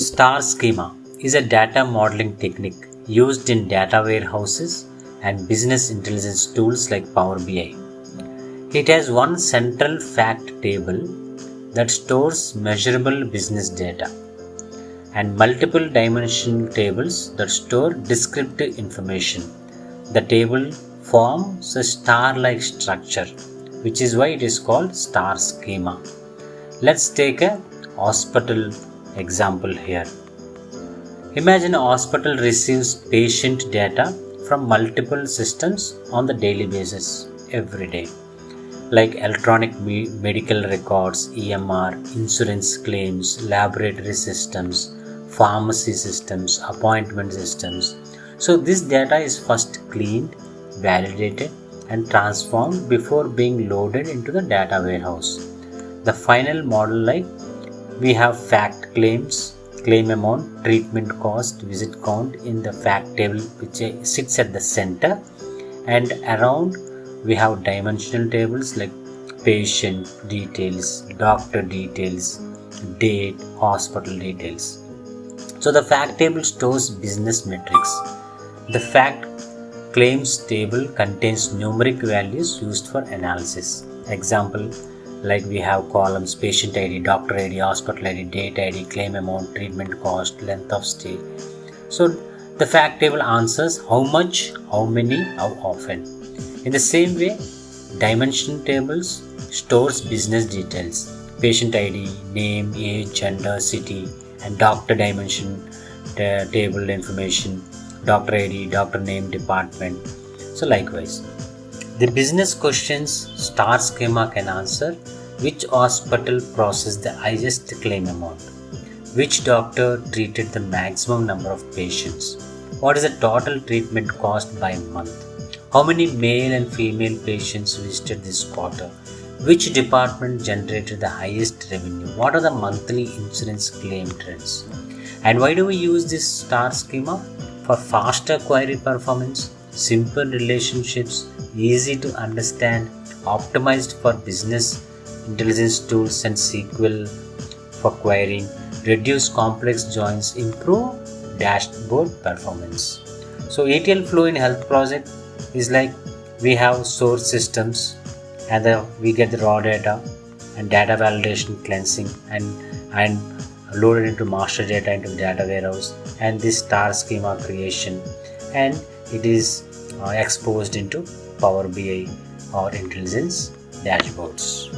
Star Schema is a data modeling technique used in data warehouses and business intelligence tools like Power BI. It has one central fact table that stores measurable business data and multiple dimensional tables that store descriptive information. The table forms a star-like structure, which is why it is called Star Schema. Let's take a hospital example here. Imagine a hospital receives patient data from multiple systems on the daily basis every day, like electronic medical records, EMR, insurance claims, laboratory systems, pharmacy systems, appointment systems. So this data is first cleaned, validated, and transformed before being loaded into the data warehouse. The final model, like we have fact claims, claim amount, treatment cost, visit count in the fact table, which sits at the center, and around we have dimensional tables like patient details, doctor details, date, hospital details. So the fact table stores business metrics. The fact claims table contains numeric values used for analysis. Example, like we have columns patient ID, doctor ID, hospital ID, date ID, claim amount, treatment cost, length of stay. So the fact table answers how much, how many, how often. In the same way, dimension tables stores business details, patient ID, name, age, gender, city, and doctor dimension table information, doctor ID, doctor name, department. So likewise, the business questions Star Schema can answer: which hospital processed the highest claim amount? Which doctor treated the maximum number of patients? What is the total treatment cost by month? How many male and female patients visited this quarter? Which department generated the highest revenue? What are the monthly insurance claim trends? And why do we use this Star Schema? For faster query performance, simple relationships, easy to understand, optimized for business intelligence tools and SQL for querying, reduce complex joins, improve dashboard performance. So ETL flow in health project is like we have source systems and we get the raw data and data validation cleansing and loaded into master data into the data warehouse, and this Star Schema creation, and it is exposed into Power BI or intelligence dashboards.